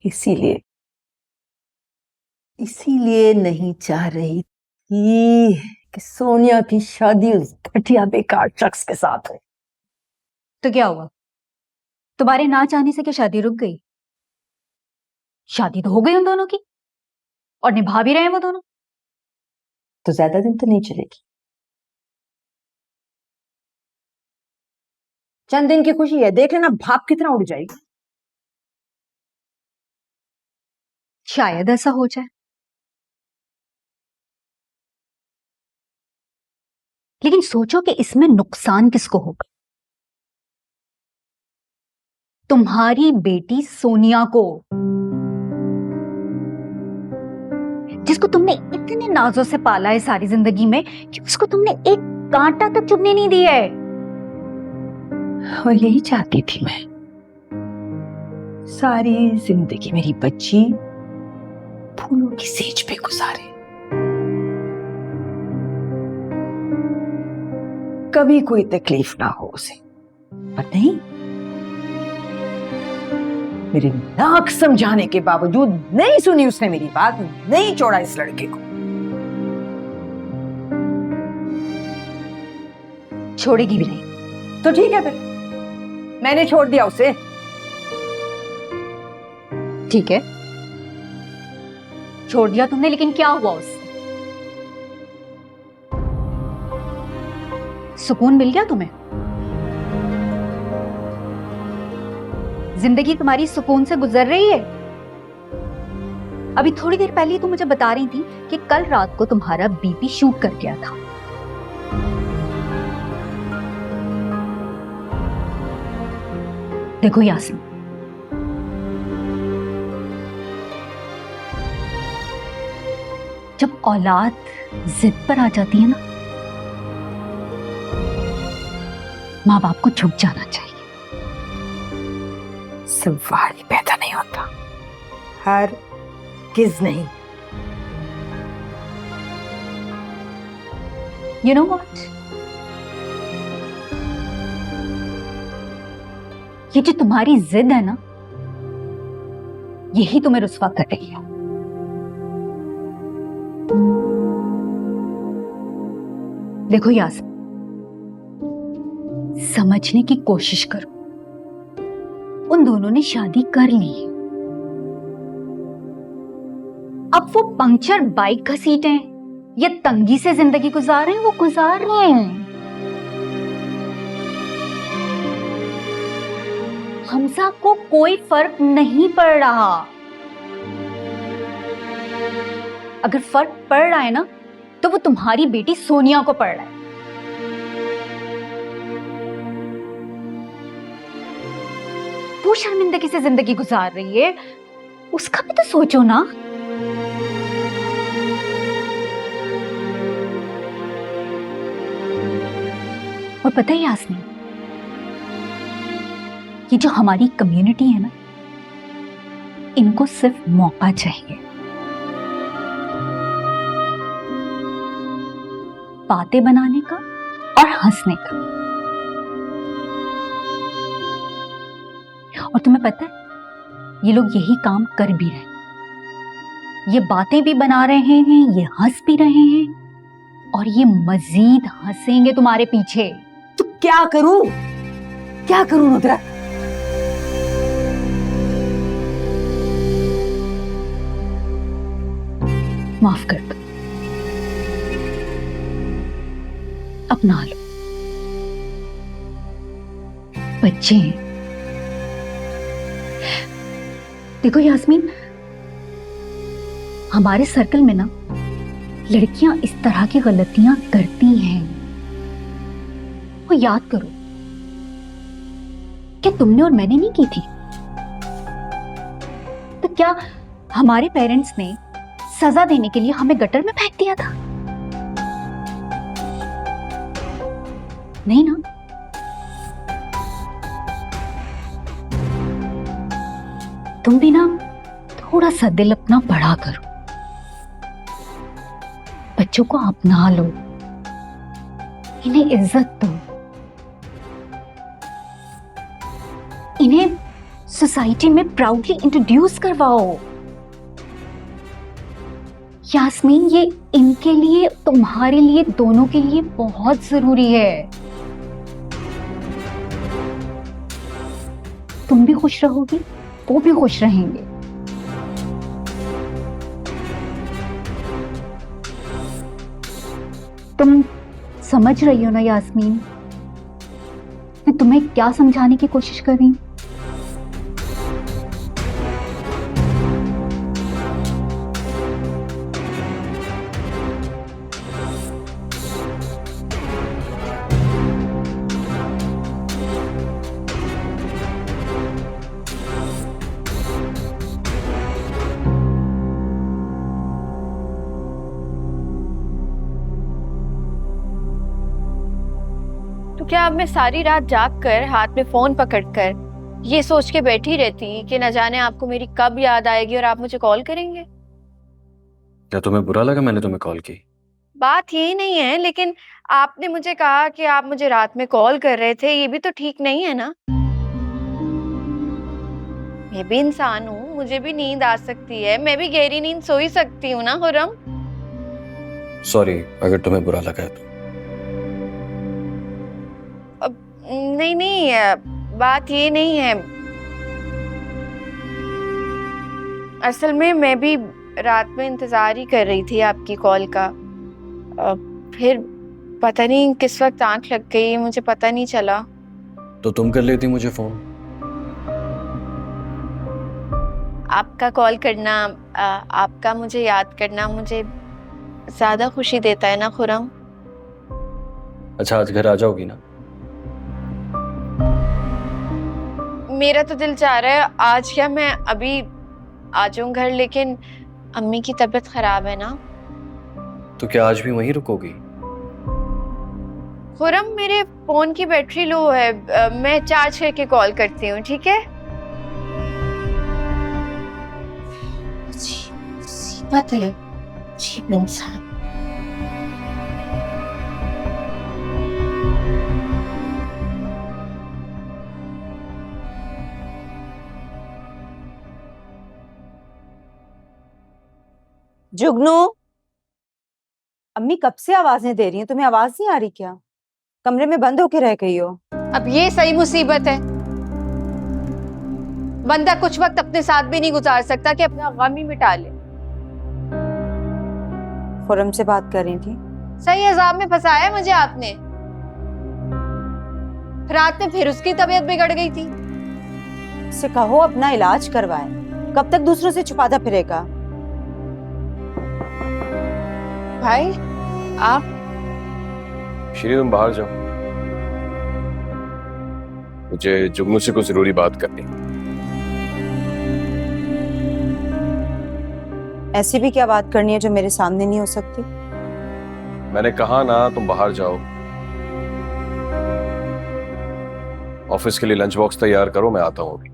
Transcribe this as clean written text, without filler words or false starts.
इसीलिए इसीलिए नहीं चाह रही थी कि सोनिया की शादी उस घटिया बेकार शख्स के साथ हो। तो क्या हुआ? तुम्हारे ना चाहने से क्या शादी रुक गई? शादी तो हो गई उन दोनों की और निभा भी रहे हैं वो दोनों। तो ज्यादा दिन तो नहीं चलेगी। चंद दिन की खुशी है, देख लेना भाप कितना उड़ जाएगी। शायद ऐसा हो जाए, लेकिन सोचो कि इसमें नुकसान किसको होगा? तुम्हारी बेटी सोनिया को, जिसको तुमने इतने नाजों से पाला है सारी जिंदगी में कि उसको तुमने एक कांटा तक चुभने नहीं दिया है। और यही चाहती थी मैं, सारी जिंदगी मेरी बच्ची फूलों की सेज पे गुजारे, कभी कोई तकलीफ ना हो उसे। पर नहीं, मेरे नाक समझाने के बावजूद नहीं सुनी उसने मेरी बात, नहीं छोड़ा इस लड़के को। छोड़ेगी भी नहीं। तो ठीक है, फिर मैंने छोड़ दिया उसे। ठीक है, छोड़ दिया तुमने, लेकिन क्या हुआ उससे? सुकून मिल गया तुम्हें? जिंदगी तुम्हारी सुकून से गुजर रही है? अभी थोड़ी देर पहले तुम मुझे बता रही थी कि कल रात को तुम्हारा बीपी शूट कर गया था। देखो यास्मीन, जब औलाद जिद पर आ जाती है ना, माँ बाप को झुक जाना चाहिए। सवाल ही पैदा नहीं होता, हर किस नहीं। You know what? ये जो तुम्हारी जिद है ना, यही तुम्हें रुस्वा कर रही है। देखो यास्मीन, समझने की कोशिश करो। उन दोनों ने शादी कर ली है, अब वो पंक्चर बाइक घसीटे या तंगी से जिंदगी गुजार रहे हैं, वो गुजार रहे हैं। हमजा को कोई फर्क नहीं पड़ रहा। अगर फर्क पड़ रहा है ना, तो वो तुम्हारी बेटी सोनिया को पड़ रहा है। वो शर्मिंदगी से जिंदगी गुजार रही है, उसका भी तो सोचो ना। और पता है यास्मीन, ये जो हमारी कम्युनिटी है ना, इनको सिर्फ मौका चाहिए, बातें बनाने का और हंसने का। और तुम्हें पता है, ये लोग यही काम कर भी रहे हैं। ये बातें भी बना रहे हैं, ये हंस भी रहे हैं, और ये मजीद हंसेंगे तुम्हारे पीछे। तो क्या करूं, क्या करूं रुद्रा? माफ कर दो, अपना लो। बच्चे हैं। देखो यास्मीन, हमारे सर्कल में ना लड़कियां इस तरह की गलतियां करती हैं। वो याद करो, क्या तुमने और मैंने नहीं की थी? तो क्या हमारे पेरेंट्स ने सजा देने के लिए हमें गटर में फेंक दिया था? नहीं ना। तुम भी ना थोड़ा सा दिल अपना बड़ा करो, बच्चों को अपना लो, इन्हें इज्जत दो, इन्हें सोसाइटी में प्राउडली इंट्रोड्यूस करवाओ। यास्मीन, ये इनके लिए, तुम्हारे लिए, दोनों के लिए बहुत जरूरी है। तुम भी खुश रहोगी, वो भी खुश रहेंगे। तुम समझ रही हो ना यास्मीन, मैं तुम्हें क्या समझाने की कोशिश कर रही हूं? तो क्या अब मैं सारी रात जाग कर हाथ में फोन पकड़कर ये सोच के बैठी रहती कि न जाने आपको मेरी कब याद आएगी और आप मुझे कॉल करेंगे? क्या तुम्हें बुरा लगा मैंने तुम्हें कॉल की? बात यही नहीं है, लेकिन आपने मुझे कहा कि आप मुझे रात में कॉल कर रहे थे, ये भी तो ठीक नहीं है ना। मैं भी इंसान हूँ, मुझे भी नींद आ सकती है, मैं भी गहरी नींद सो ही सकती हूँ ना खुर्रम। सॉरी अगर तुम्हें बुरा लगा है तो। नहीं नहीं, बात ये नहीं है। असल में मैं भी रात में इंतजार ही कर रही थी आपकी कॉल का। फिर पता नहीं किस वक्त आंख लग गई, मुझे पता नहीं चला। तो तुम कर लेती मुझे फोन। आपका कॉल करना, आपका मुझे याद करना मुझे ज्यादा खुशी देता है ना खुर्रम। अच्छा आज घर आ जाओगी ना? मेरा तो दिल चाह रहा है आज, क्या मैं अभी आ जाऊं घर, लेकिन अम्मी की तबीयत खराब है ना। तो क्या आज भी वहीं रुकोगी? खुर्रम, मेरे फोन की बैटरी लो है, मैं चार्ज करके कॉल करती हूँ, ठीक है? मुसीबत है, अजीब इंसान। जुगनू, अम्मी कब से आवाजें दे रही हैं, तुम्हें आवाज नहीं आ रही क्या? कमरे में बंद होके रह गई हो। अब ये सही मुसीबत है, बंदा कुछ वक्त अपने साथ भी नहीं गुजार सकता कि अपना गम ही मिटा ले। खुर्रम से बात कर रही थी। सही अजाब में फंसाया मुझे आपने। रात में फिर उसकी तबीयत बिगड़ गई थी। उससे कहो अपना इलाज करवाए, कब तक दूसरों से छुपाता फिरेगा। भाई आप श्री, तुम बाहर जाओ, मुझे जुगनू से कुछ जरूरी बात करनी। ऐसी भी क्या बात करनी है जो मेरे सामने नहीं हो सकती? मैंने कहा ना तुम बाहर जाओ। ऑफिस के लिए लंच बॉक्स तैयार करो, मैं आता हूँ अभी।